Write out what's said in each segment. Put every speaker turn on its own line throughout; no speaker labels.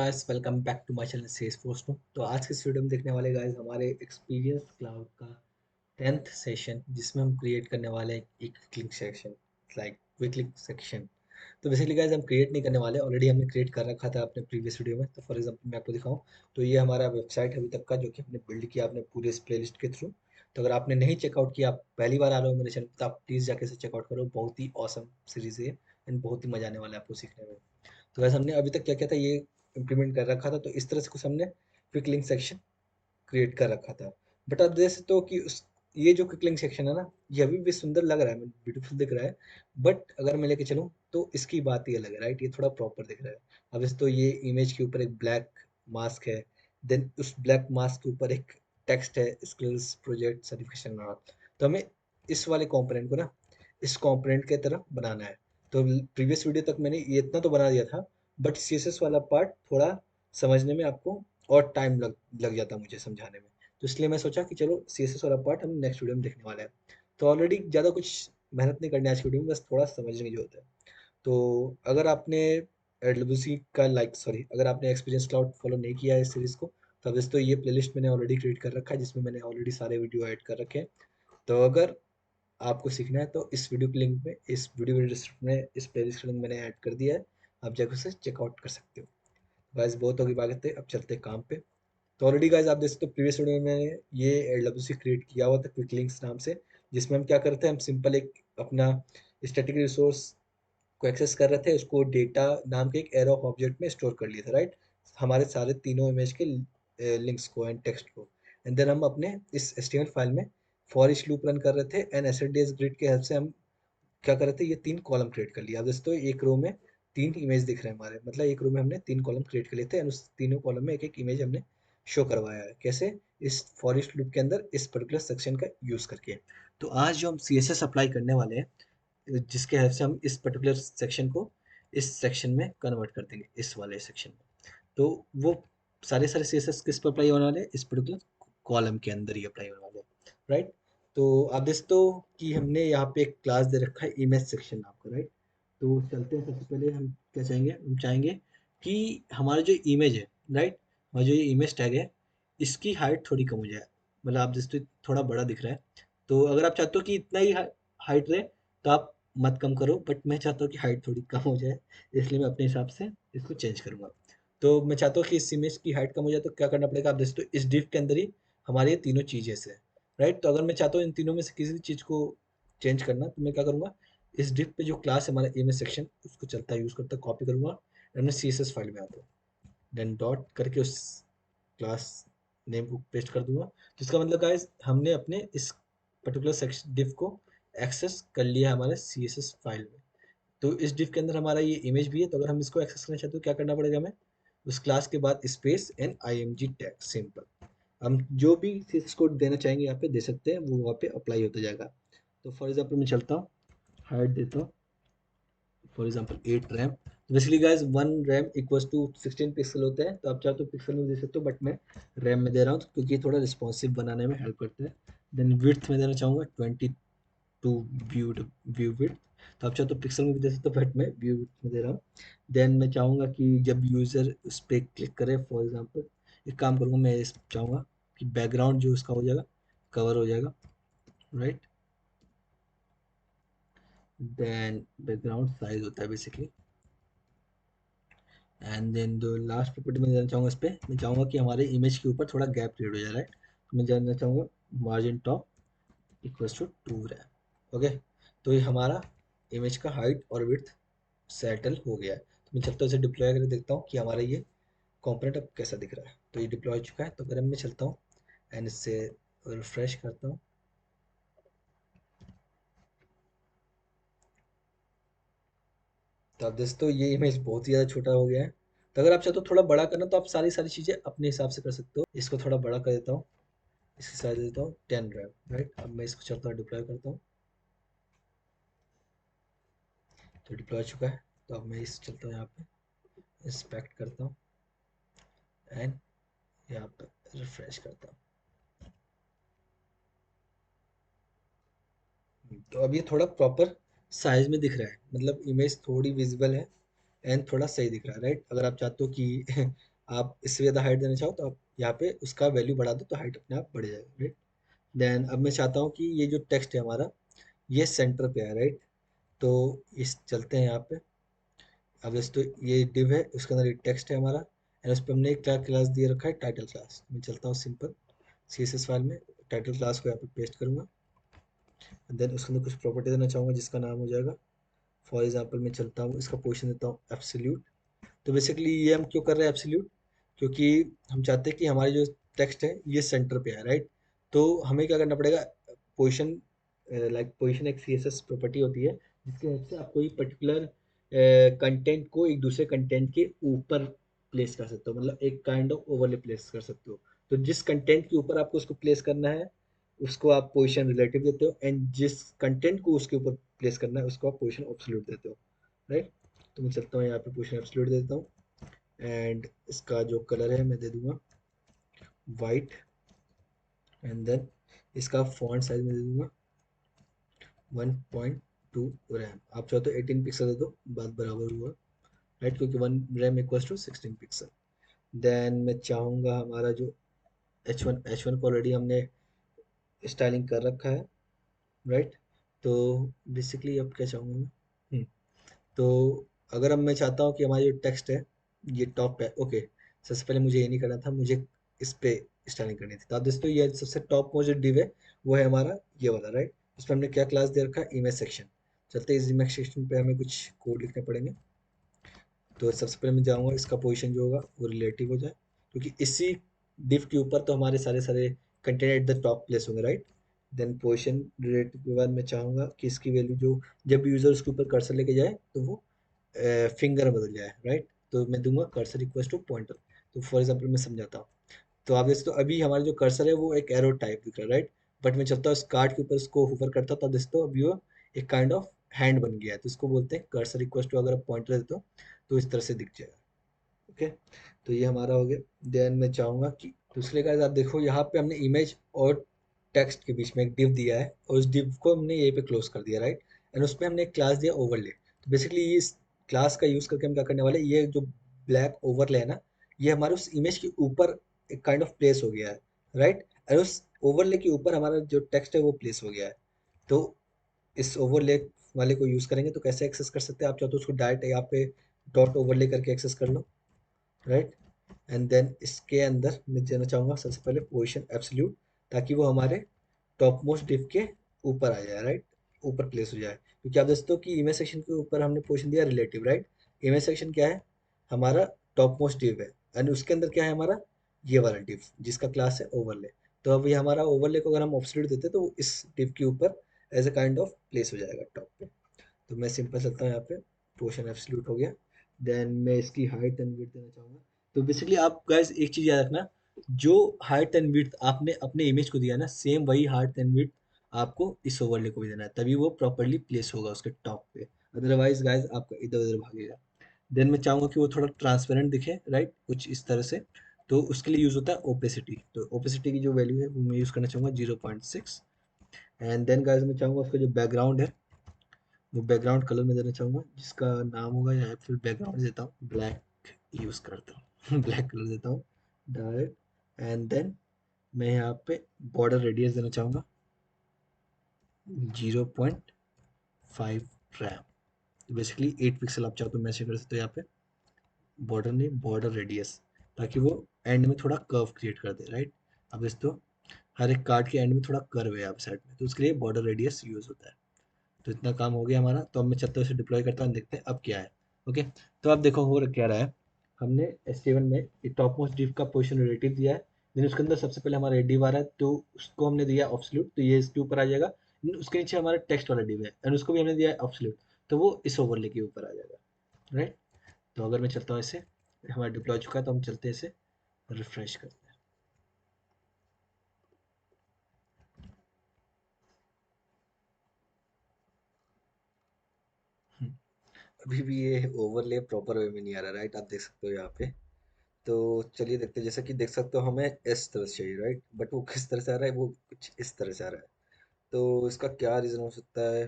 Guys, welcome back to my channel Salesforce no. तो आज के इस वीडियो में देखने वाले गाइस हमारे एक्सपीरियंस क्लाउड का 10th सेशन, जिसमें हम क्रिएट करने वाले हैं एक click section, like quick link section. तो बेसिकली गाइस हम क्रिएट नहीं करने वाले, ऑलरेडी हमने क्रिएट कर रखा था अपने प्रीवियस वीडियो में। तो फॉर एग्जांपल मैं आपको दिखाऊं तो ये हमारा वेबसाइट है अभी तक का, जो कि हमने बिल्ड किया अपने पूरे इस प्लेलिस्ट के थ्रू। तो अगर आपने नहीं चेकआउट किया, आप पहली बार आ रहे हो मेरे चैनल, तो आप प्लीज़ जाके इसे चेकआउट करो। बहुत ही ऑसम सीरीज है एंड बहुत ही मजा आने वाला है आपको सीखने में। तो वैसे हमने अभी तक क्या किया था, ये इम्प्लीमेंट कर रखा था। तो इस तरह से कुछ हमने क्विक लिंक सेक्शन क्रिएट कर रखा था। बट आप देख सकते हो कि ये जो क्विक लिंक सेक्शन है ना, ये अभी भी सुंदर लग रहा है, ब्यूटीफुल दिख रहा है। बट अगर मैं लेके चलूँ तो इसकी बात ही अलग है, राइट? ये थोड़ा प्रॉपर दिख रहा है। अब इस तो ये इमेज के ऊपर एक ब्लैक मास्क है, देन उस ब्लैक मास्क के ऊपर एक टेक्स्ट है, स्किल्स प्रोजेक्ट सर्टिफिकेशन। तो हमें इस वाले कंपोनेंट को ना इस कंपोनेंट के तरह बनाना है। तो प्रीवियस वीडियो तक मैंने ये इतना तो बना दिया था, बट सीएसएस वाला पार्ट थोड़ा समझने में आपको और टाइम लग लग जाता मुझे समझाने में। तो इसलिए मैं सोचा कि चलो सीएसएस वाला पार्ट हम नेक्स्ट वीडियो में देखने वाले हैं। तो ऑलरेडी ज़्यादा कुछ मेहनत नहीं करनी है आज की वीडियो में, बस थोड़ा समझने की जरूरत है। तो अगर आपने एडब्ल्यूसी का अगर आपने एक्सपीरियंस क्लाउड फॉलो नहीं किया है इस सीरीज़ को, तो अब इस तो ये प्लेलिस्ट मैंने ऑलरेडी क्रिएट कर रखा है, जिसमें मैंने ऑलरेडी सारे वीडियो ऐड कर रखे हैं। तो अगर आपको सीखना है तो इस वीडियो के लिंक में, इस वीडियो के डिस्क्रिप्शन में इस प्लेलिस्ट का लिंक मैंने ऐड कर दिया है। आप जाकर उसे चेकआउट कर सकते हो। गाइस बहुत होगी बात, अब चलते हैं काम पे। तो ऑलरेडी गाइस आप देख सकते हो प्रीवियस वीडियो में मैंने ये एलडब्ल्यूसी क्रिएट किया हुआ था क्विक लिंक्स नाम से, जिसमें हम क्या करते हैं, हम सिंपल एक अपना स्टैटिक रिसोर्स को एक्सेस कर रहे थे, उसको डेटा नाम के एक एरो ऑफ ऑब्जेक्ट में स्टोर कर लिए थे, राइट? हमारे सारे तीनों इमेज के लिंक्स को एंड टेक्स्ट को। एंड देन हम अपने इस एचटीएमएल फाइल में फॉर ईच लूप रन कर रहे थे, एंड एसएलडीएस ग्रिड के हेल्प से हम क्या कर रहे थे, ये तीन कॉलम क्रिएट कर लिया। अब दोस्तों एक रो में तीन इमेज दिख रहे हैं हमारे, मतलब एक रो में हमने तीन कॉलम क्रिएट कर लिए थे, एंड उस तीनों कॉलम में एक एक इमेज हमने शो करवाया है। कैसे? इस फॉर ईच लूप के अंदर इस पर्टिकुलर सेक्शन का यूज करके। तो आज जो हम सीएसएस अप्लाई करने वाले हैं, जिसके हेल्प से हम इस पर्टिकुलर सेक्शन को इस सेक्शन में कन्वर्ट कर देंगे, इस वाले सेक्शन में। तो वो सारे सारे सीएसएस किस पर अप्लाई होने वाले हैं? इस पर्टिकुलर कॉलम के अंदर ही अप्लाई होने वाले हैं, राइट? तो आप देखते हो कि हमने यहाँ पे एक क्लास दे रखा है इमेज सेक्शन नाम का, राइट? तो चलते हैं, सबसे पहले हम क्या चाहेंगे, हम चाहेंगे कि हमारा जो इमेज है, राइट, हमारा जो ये इमेज टैग है, इसकी हाइट थोड़ी कम हो जाए। मतलब आप जैसे थोड़ा बड़ा दिख रहा है, तो अगर आप चाहते हो कि इतना ही हाइट रहे, तो आप मत कम करो, बट मैं चाहता हूँ कि हाइट थोड़ी कम हो जाए, इसलिए मैं अपने हिसाब से इसको चेंज करूँगा। तो मैं चाहता हूँ कि इस इमेज की हाइट कम हो जाए, तो क्या करना पड़ेगा, आप जैसे तो इस डिव के अंदर ही हमारे ये तीनों चीज़ें से, राइट? तो अगर मैं चाहता हूँ इन तीनों में से किसी भी चीज़ को चेंज करना, तो मैं क्या करूँगा, इस डिव पे जो क्लास है हमारा इमेज सेक्शन, उसको चलता यूज़ करता कॉपी करूँगा, और मैं सी एस एस फाइल में आता हूँ, देन डॉट करके उस क्लास नेम को पेस्ट कर दूंगा। जिसका मतलब गाइस हमने अपने इस पर्टिकुलर सेक्शन डिव को एक्सेस कर लिया है हमारे सी एस एस फाइल में। तो इस डिव के अंदर हमारा ये इमेज भी है, तो अगर हम इसको एक्सेस करना चाहते हो, क्या करना पड़ेगा हमें, उस क्लास के बाद space and I M G tag, simple. हम जो भी सीएसएस कोड देना चाहेंगे यहाँ पे दे सकते हैं, वो वहाँ पे अप्लाई होता जाएगा। तो फॉर एग्जाम्पल मैं चलता हूँ, हाइट देता हूँ फॉर एग्जाम्पल 8 रैम। तो basically guys 1 rem equals to 16 pixel होते हैं, तो आप चाहो तो पिक्सल में दे सकते हो, बट मैं रैम में दे रहा हूँ क्योंकि ये थोड़ा रिस्पॉन्सिव बनाने में हेल्प करता है। देन विड्थ में देना चाहूँगा 22 व्यू व्यू विड्थ। तो आप चाहो तो पिक्सल में भी दे सकते हो, बट मैं व्यू विड्थ में दे रहा हूँ। देन मैं चाहूँगा कि जब यूज़र उस पर क्लिक करे, फॉर एग्जाम्पल एक काम करूँगा, मैं इस चाहूँगा कि बैकग्राउंड जो उसका हो जाएगा, कवर हो जाएगा, राइट? देन बैकग्राउंड साइज होता है बेसिकली, एंड देन जो लास्ट प्रॉपर्टी मैं देना चाहूँगा, इस पे मैं चाहूँगा कि हमारे इमेज के ऊपर थोड़ा गैप क्रिएट हो जाए, राइट? तो मैं जानना चाहूँगा margin top equals to 2 rem. Okay, तो ये हमारा इमेज का हाइट और विड्थ सेटल हो गया है। तो मैं चलता हूँ इसे डिप्लॉय करके देखता हूँ कि हमारा ये कॉम्पोनेंट अब कैसा दिख रहा है। तो ये डिप्लॉय हो चुका है, तो अगर मैं चलता हूँ एंड इससे रिफ्रेश करता हूँ, तो आप दोस्तों ये इमेज बहुत ही ज़्यादा छोटा हो गया है। तो अगर आप चाहते हो थोड़ा बड़ा करना, तो आप सारी सारी चीज़ें अपने हिसाब से कर सकते हो। इसको थोड़ा बड़ा कर देता हूँ, इसकी साइज देता हूँ 10 रैम, राइट? अब मैं इसको चलता हूँ डिप्लॉय करता हूँ, तो डिप्लॉय हो चुका है। तो अब मैं इस चलता हूँ यहाँ पे, इंस्पेक्ट करता हूँ एंड यहाँ पे रिफ्रेश करता हूँ। तो अब ये थोड़ा प्रॉपर साइज में दिख रहा है, मतलब इमेज थोड़ी विजिबल है एंड थोड़ा सही दिख रहा है, राइट? अगर आप चाहते हो कि आप इससे ज़्यादा हाइट देना चाहो तो आप यहाँ पे उसका वैल्यू बढ़ा दो तो हाइट अपने आप बढ़ जाएगा, राइट। देन अब मैं चाहता हूँ कि ये जो टेक्स्ट है हमारा ये सेंटर पे है, राइट। तो इस चलते हैं यहाँ पे। अब जैसे तो ये डिव है, उसके अंदर ये टेक्स्ट है हमारा, एंड उस पर हमने एक क्या क्लास दिए रखा है, टाइटल क्लास। मैं चलता हूँ सिंपल CSS फाइल में, टाइटल क्लास को यहाँ पे पेस्ट करूँगा। देन उसके अंदर कुछ प्रॉपर्टी देना चाहूँगा जिसका नाम हो जाएगा, फॉर एग्जाम्पल मैं चलता हूँ, इसका पोजीशन देता हूँ एब्सोल्यूट। तो बेसिकली ये हम क्यों कर रहे हैं एब्सोल्यूट, क्योंकि हम चाहते हैं कि हमारी जो टेक्स्ट है ये सेंटर पे है, राइट। तो हमें क्या करना पड़ेगा, पोजीशन, लाइक पोजीशन एक CSS प्रॉपर्टी होती है जिसके हेल्प से आप कोई पर्टिकुलर कंटेंट को एक दूसरे कंटेंट के ऊपर प्लेस कर सकते हो, मतलब एक काइंड ऑफ ओवरले प्लेस कर सकते हो। तो जिस कंटेंट के ऊपर आपको उसको प्लेस करना है उसको आप पोजीशन रिलेटिव देते हो, एंड जिस कंटेंट को उसके ऊपर प्लेस करना है उसको आप पोजीशन एब्सोल्यूट देते हो, राइट। तो मैं चलता हूँ यहाँ पे पोजीशन एब्सोल्यूट देता हूँ, एंड इसका जो कलर है मैं दे दूंगा वाइट, एंड देन इसका फॉन्ट साइज में दे दूंगा 1.2 रैम। आप चाहो तो 18 पिक्सल दे दो, बात बराबर हुआ, राइट, क्योंकि 1 rem equals to 16 pixel. Then मैं चाहूँगा हमारा जो H1 को ऑलरेडी हमने स्टाइलिंग कर रखा है, राइट। तो बेसिकली अब क्या चाहूँगा मैं, तो अगर अब मैं चाहता हूँ कि हमारी जो टेक्स्ट है ये टॉप पे, ओके, सबसे पहले मुझे ये नहीं करना था, मुझे इस पे स्टाइलिंग करनी थी। तो आप दोस्तों ये सबसे टॉप मोस्ट जो डिव है वो है हमारा ये वाला, राइट। उसमें हमने क्या क्लास दे रखा है, इमेज सेक्शन। चलते हैं इस इमेज सेक्शन पे हमें कुछ कोड लिखने पड़ेंगे। तो सबसे पहले मैं जाऊँगा, इसका पोजीशन जो होगा वो रिलेटिव हो जाए, क्योंकि इसी डिव के ऊपर तो हमारे सारे सारे content at the top place होंगे, राइट। देन पोजीशन रिलेटिव के बाद मैं चाहूँगा कि इसकी वैल्यू जो जब यूज़र उसके ऊपर कर्सर लेके जाए तो वो फिंगर बदल जाए, राइट। तो मैं दूंगा कर्सर इक्वल्स टू पॉइंटर। तो फॉर एग्जांपल मैं समझाता हूँ। तो आप देख सकते हो अभी हमारा जो कर्सर है वो एक एरो टाइप दिख रहा है, राइट। बट मैं चलता हूँ इस कार्ड के ऊपर, इसको होवर करता हूँ, तब देखते हो अभी वो एक काइंड ऑफ हैंड बन गया है। तो इसको बोलते हैं कर्सर इक्वल्स टू, अगर आप पॉइंटर देते हो तो इस तरह से दिख जाएगा, ओके। तो ये हमारा हो गया। देन मैं चाहूँगा कि दूसरे का आप देखो यहाँ पे हमने इमेज और टेक्स्ट के बीच में एक डिव दिया है, और उस डिव को हमने यहीं पे क्लोज कर दिया, राइट। एंड उसमें हमने एक क्लास दिया ओवरले। तो बेसिकली इस क्लास का यूज़ करके हम क्या करने वाले हैं, ये जो ब्लैक ओवरले है ना, ये हमारे उस इमेज के ऊपर एक काइंड ऑफ प्लेस हो गया है, राइट। एंड उस ओवरले के ऊपर हमारा जो टेक्स्ट है वो प्लेस हो गया है। तो इस ओवरले वाले को यूज़ करेंगे तो कैसे एक्सेस कर सकते हैं, आप चाहो तो उसको डायरेक्ट यहाँ पे डॉट ओवरले करके एक्सेस कर लो, राइट। एंड देन इसके अंदर मैं देना चाहूँगा सबसे पहले पोजीशन एब्सोल्यूट, ताकि वो हमारे टॉप मोस्ट डिव के ऊपर आ जाए, राइट, ऊपर प्लेस हो जाए। क्योंकि आप दोस्तों की इमेज सेक्शन के ऊपर हमने पोजीशन दिया रिलेटिव, राइट। इमेज सेक्शन क्या है, हमारा टॉप मोस्ट डिव है, एंड उसके अंदर क्या है हमारा ये वाला डिव जिसका क्लास है ओवरले। तो अब ये हमारा ओवरले को अगर हम एब्सोल्यूट देते हैं तो वो इस डिव के ऊपर as a kind of place हो जाएगा टॉप पे। तो मैं सिंपल चलता हूँ यहाँ पे, पोर्शन एब्सोल्यूट हो गया। देन मैं इसकी हाइट एंड विड्थ देना चाहूँगा। तो बेसिकली आप गाइस एक चीज़ याद रखना, जो हाइट एंड विड्थ आपने अपने इमेज को दिया ना, सेम वही हाइट एंड विड्थ आपको इस ओवरले को भी देना है, तभी वो प्रॉपरली प्लेस होगा उसके टॉप पे। अदरवाइज गाइस आपका इधर उधर भागेगा। देन मैं चाहूँगा कि वो थोड़ा ट्रांसपेरेंट दिखे, राइट, कुछ इस तरह से। तो उसके लिए यूज़ होता है ओपेसिटी। तो ओपेसिटी की जो वैल्यू है वो मैं यूज़ करना चाहूँगा 0.6। एंड देन गाइस मैं चाहूँगा उसका जो बैकग्राउंड है वो बैकग्राउंड कलर में देना चाहूँगा, जिसका नाम होगा, या फिर बैकग्राउंड देता हूँ ब्लैक, यूज़ करता हूँ ब्लैक कलर देता हूँ डायरेक्ट। एंड देन मैं यहाँ पे बॉर्डर रेडियस देना चाहूँगा 0.5 रैम। तो बेसिकली 8 पिक्सल आप चाहो तो मैसेज कर सकते हो यहाँ पे, बॉर्डर नहीं बॉर्डर रेडियस, ताकि वो एंड में थोड़ा कर्व क्रिएट कर दे, राइट। अब दोस्तों हर एक कार्ड के एंड में थोड़ा कर्व है यहाँ साइड में, तो उसके लिए बॉर्डर रेडियस यूज़ होता है। तो इतना काम हो गया हमारा। तो अब मैं चलते उसे डिप्लॉय करता हूँ, देखते हैं अब क्या है, ओके। तो अब देखो हो क्या रहा है, हमने एस7 में एक टॉप मोस्ट डिव का पोजीशन रिलेटिव दिया है। देन उसके अंदर सबसे पहले हमारा डिव आ रहा है, तो उसको हमने दिया ऑब्सोल्यूट, तो ये इसके ऊपर आ जाएगा। उसके नीचे हमारा टेक्स्ट वाला डिव है, एंड उसको भी हमने दिया है ऑब्सोल्यूट, तो वो इस ओवरले के ऊपर आ जाएगा, राइट। तो अगर मैं चलता हूँ इसे, हमारा डिप्लॉय चुका है, तो हम चलते हैं इसे रिफ्रेश करते हैं। अभी भी ये ओवरले प्रॉपर वे में नहीं आ रहा, राइट, आप देख सकते हो यहाँ पे। तो चलिए देखते हैं, जैसा कि देख सकते हो हमें इस तरह से चाहिए, राइट, बट वो किस तरह से आ रहा है, वो कुछ इस तरह से आ रहा है। तो इसका क्या रीज़न हो सकता है।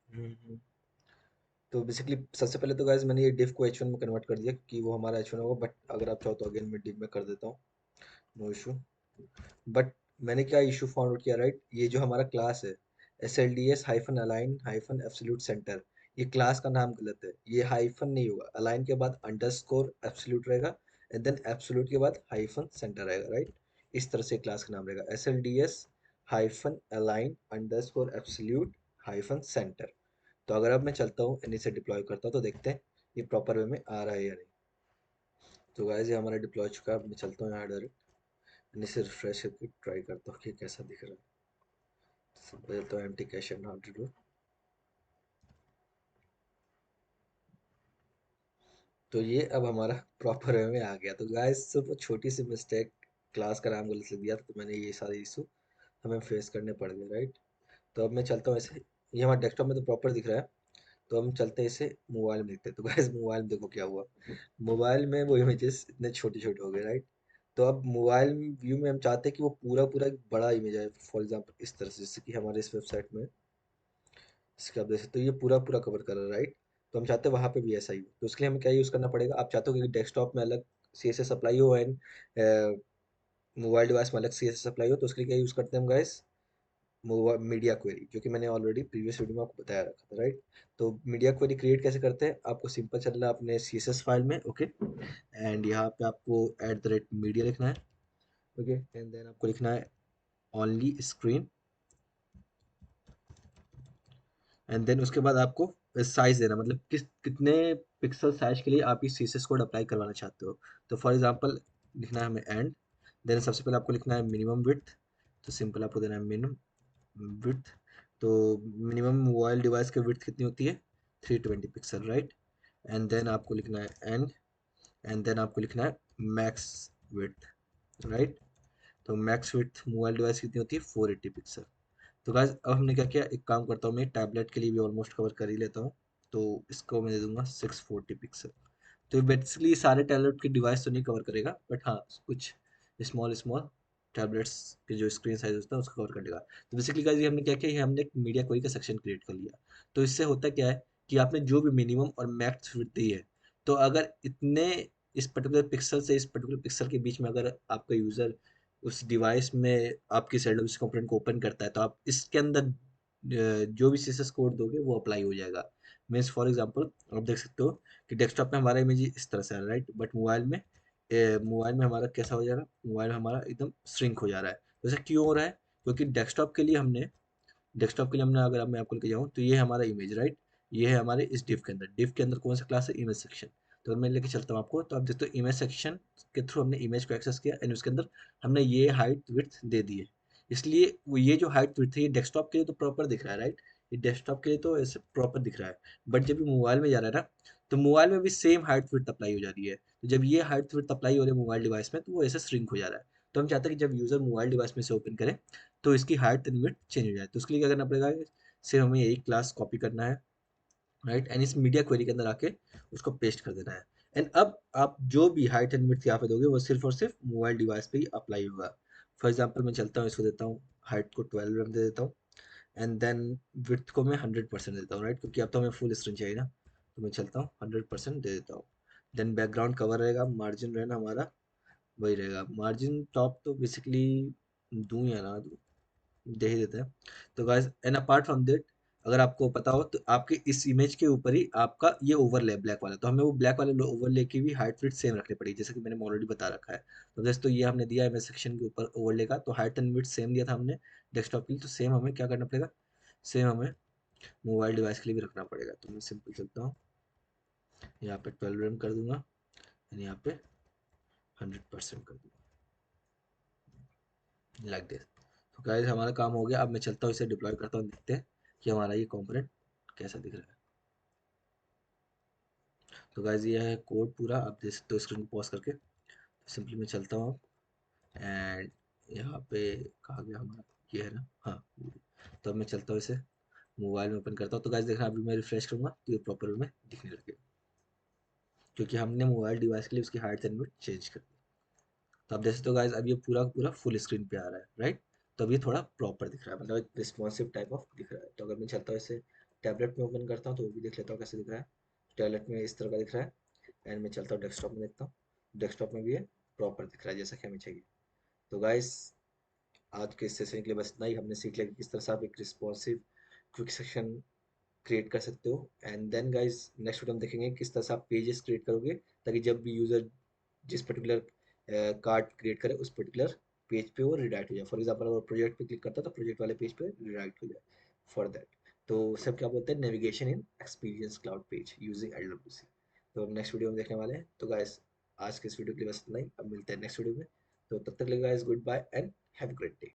हम्म, तो बेसिकली सबसे पहले तो गाइज मैंने ये डिफ को H1 में कन्वर्ट कर दिया कि वो हमारा H1 होगा, बट अगर आप चाहो तो अगेन मैं डिफ में कर देता हूँ, नो इशू। बट मैंने क्या इशू फाउंड आउट किया, राइट, ये जो हमारा क्लास है S L D S hyphen align hyphen absolute centre, ये क्लास का नाम गलत है, ये हाइफन नहीं होगा, अलाइन के बाद अंडरस्कोर एब्सोल्यूट रहेगा, एंड देन एब्सोल्यूट के बाद हाइफन सेंटर रहेगा, राइट। इस तरह से क्लास का नाम रहेगा S L D S hyphen align underscore absolute hyphen centre. तो अगर अब मैं चलता हूँ इन्हीं से डिप्लॉय करता हूँ तो देखते हैं ये प्रॉपर वे में आ रहा है या नहीं। तो गाइस ये हमारा डिप्लॉय चुका है, अब मैं चलता हूँ यहाँ डायरेक्ट इन्हीं से रिफ्रेश करके ट्राई करता हूँ कि कैसा दिख रहा है। तो empty cache and how to do. तो ये अब हमारा प्रॉपर वे में आ गया। तो गाइस सिर्फ छोटी सी मिस्टेक, क्लास का नाम गलत लिख दिया था, तो मैंने ये सारे इशू हमें फेस करने पड़ गए, राइट। तो अब मैं चलता हूँ ऐसे, ये हमारे डेस्कटॉप में तो प्रॉपर दिख रहा है, तो हम चलते हैं इसे मोबाइल में देखते हैं। तो गाइस मोबाइल में देखो क्या हुआ, मोबाइल में वो इमेजेस इतने छोटे छोटे हो गए, राइट। तो अब मोबाइल व्यू में हम चाहते हैं कि वो पूरा पूरा एक बड़ा इमेज है, फॉर एग्जांपल इस तरह से, जैसे कि हमारे इस वेबसाइट में इसके आप देख सकते हो ये पूरा पूरा कवर कर रहा है, राइट। तो हम चाहते हैं वहाँ पे भी ऐसा ही हो, तो उसके लिए हमें क्या यूज़ करना पड़ेगा, आप चाहते हो कि डेस्कटॉप में अलग CSS सप्लाई हो एंड मोबाइल डिवाइस में अलग CSS सप्लाई हो, तो उसके लिए क्या यूज़ करते हैं हम गाइस, मीडिया क्वेरी, जो कि मैंने ऑलरेडी प्रीवियस वीडियो में आपको बताया रखा था, राइट। तो मीडिया क्वेरी क्रिएट कैसे करते हैं, आपको सिंपल चलना है अपने CSS फाइल में, ओके, एंड यहाँ पे आपको @media लिखना है, ओके, एंड देन आपको लिखना है ओनली स्क्रीन, एंड देन उसके बाद आपको साइज देना, मतलब कितने पिक्सल साइज के लिए आप इस CSS कोड अप्लाई करवाना चाहते हो। तो फॉर एग्जांपल लिखना है हमें एंड, देन सबसे पहले आपको लिखना है मिनिमम विड्थ, तो सिंपल आपको देना है मिनिमम विड्थ। तो मिनिमम मोबाइल डिवाइस की विड्थ कितनी होती है, 320 पिक्सल, राइट। एंड देन आपको लिखना है एंड देन आपको लिखना है मैक्स विड्थ, राइट। तो मैक्स विड्थ मोबाइल डिवाइस कितनी होती है, 480 पिक्सल। तो गाइस अब हमने क्या किया, एक काम करता हूँ मैं टैबलेट के लिए भी ऑलमोस्ट कवर कर ही लेता हूँ, तो इसको मैं दे दूंगा 640 पिक्सल। तो बेसिकली सारे टैबलेट की डिवाइस तो नहीं कवर करेगा, बट हाँ कुछ स्मॉल स्मॉल टैबलेट्स के जो स्क्रीन साइज होता है उसको कवर कर लेगा। तो बेसिकली गाइस ये हमने क्या किया, ये हमने एक मीडिया क्वेरी का सेक्शन क्रिएट कर लिया। तो इससे होता क्या है कि आपने जो भी मिनिमम और मैक्स विड्थ दी है, तो अगर इतने इस पर्टिकुलर पिक्सल से इस पर्टिकुलर पिक्सल के बीच में अगर आपका यूज़र उस डिवाइस में आपकी सर्विस कंपोनेंट को ओपन करता है, तो आप इसके अंदर जो भी CSS कोड दोगे वो अप्लाई हो जाएगा। मीन्स फॉर एग्जांपल आप देख सकते हो कि डेस्कटॉप में हमारा इमेज इस तरह से आ रहा है, राइट, बट मोबाइल में हमारा कैसा हो जा रहा है, मोबाइल में हमारा एकदम श्रिंक हो जा रहा है। वैसे क्यों हो रहा है, क्योंकि डेस्कटॉप के लिए हमने अगर मैं आपको लेके जाऊँ तो ये है हमारा इमेज, राइट, ये है हमारे इस डिव के अंदर कौन सा क्लास है, इमेज सेक्शन। तो अगर मैं लेके चलता हूँ आपको, तो आप देखते हो इमेज सेक्शन के थ्रू हमने इमेज को एक्सेस किया एंड उसके अंदर हमने ये हाइट विड्थ दे दी है। इसलिए वो ये जो हाइट विड्थ है ये डेस्कटॉप के लिए तो प्रॉपर दिख रहा है, राइट, ये डेस्कटॉप के लिए तो ऐसे प्रॉपर दिख रहा है। बट जब ये मोबाइल में जा रहा है ना, तो मोबाइल में भी सेम हाइट विड्थ अप्लाई हो जा रही है। तो जब ये हाइट विड्थ अप्लाई हो रही है मोबाइल डिवाइस में, तो वो ऐसे श्रिंक हो जा रहा है। तो हम चाहते हैं कि जब यूजर मोबाइल डिवाइस में से ओपन करे तो इसकी हाइट एंड विड्थ चेंज हो जाए। तो उसके लिए क्या करना पड़ेगा, सिर्फ हमें यही क्लास कॉपी करना है, राइट, एंड इस मीडिया क्वेरी के अंदर आके उसको पेस्ट कर देना है। एंड अब आप जो भी हाइट एंड विड्थ यहाँ पे दोगे वो सिर्फ और सिर्फ मोबाइल डिवाइस पे ही अप्लाई होगा। फॉर एग्जाम्पल मैं चलता हूँ, इसको देता हूँ हाइट को 12 दे देता हूँ, एंड देन विड्थ को मैं 100% देता हूँ, राइट, क्योंकि अब तो हमें फुल स्क्रीन चाहिए ना। तो मैं चलता हूँ 100% दे देता हूँ। देन बैकग्राउंड कवर रहेगा, मार्जिन रहना हमारा वही रहेगा, मार्जिन टॉप तो बेसिकली दूं या ना दूं, दे ही देते हैं। तो guys and apart from that, अगर आपको पता हो तो आपके इस इमेज के ऊपर ही आपका ये ओवरले ब्लैक वाला, तो हमें वो ब्लैक वाले ओवरले की भी हाइट विड्थ सेम रखनी पड़ेगी, जैसे कि मैंने ऑलरेडी बता रखा है। तो जैसे तो ये हमने दिया इमेज सेक्शन के ऊपर ओवरले का, तो हाइट एंड विड्थ सेम दिया था हमने डेस्कटॉप के लिए, तो सेम हमें क्या करना पड़ेगा, सेम हमें मोबाइल डिवाइस के लिए भी रखना पड़ेगा। तो मैं सिंपल चलता हूँ, यहाँ पे 12 कर दूंगा एंड यहाँ पे 100% कर दूंगा, लाइक दिस। तो गाइस हमारा काम हो गया। अब मैं चलता हूँ इसे डिप्लॉय करता हूँ, देखते हैं कि हमारा ये कंपोनेंट कैसा दिख रहा है। तो गाइस ये है कोड पूरा, आप देख सकते हो स्क्रीन को पॉज करके। सिंपली मैं चलता हूँ एंड यहाँ पे कहा गया हमारा, ये है ना, हाँ। तो अब मैं चलता हूँ इसे मोबाइल में ओपन करता हूँ, तो गाइस देखना अभी मैं रिफ्रेश करूंगा तो ये प्रॉपर में दिखने लगेगा, क्योंकि हमने मोबाइल डिवाइस के लिए उसकी हाइट एंड विड्थ चेंज कर दी। तो आप देख सकते हो गाइस अब ये पूरा पूरा फुल स्क्रीन पे आ रहा है, राइट। तो अब ये थोड़ा प्रॉपर दिख रहा है, मतलब एक रिस्पॉन्सिव टाइप ऑफ दिख रहा है। तो अगर मैं चलता हूँ इसे टैबलेट में ओपन करता हूँ तो वो भी देख लेता हूँ कैसे दिख रहा है। टैबलेट में इस तरह का दिख रहा है, एंड मैं चलता हूँ डेस्कटॉप में देखता हूँ, डेस्कटॉप में भी है, प्रॉपर दिख रहा है जैसा कि हमें चाहिए। तो गाइस आज के इस सेशन के लिए बस इतना ही। हमने सीख लिया कि किस तरह से आप एक रिस्पॉन्सिव क्विक सेक्शन क्रिएट कर सकते हो। And then guys next video हम देखेंगे किस तरह से आप पेजेस क्रिएट करोगे, ताकि जब भी यूजर जिस पर्टिकुलर कार्ड क्रिएट करे उस पर्टिकुलर पेज पे वो रिडायरेक्ट हो जाए। फॉर एग्जाम्पल अगर प्रोजेक्ट पे क्लिक करता है तो प्रोजेक्ट वाले पेज पे रिडायरेक्ट हो जाए फॉर दैट। तो सब क्या बोलते हैं, navigation in experience cloud page using LWC. तो हम नेक्स्ट वीडियो में देखने वाले हैं। तो गाइस आज के इस वीडियो के लिए बस इतना ही, अब मिलते हैं नेक्स्ट वीडियो में। तो तब तक के लिए guys goodbye and have a great day.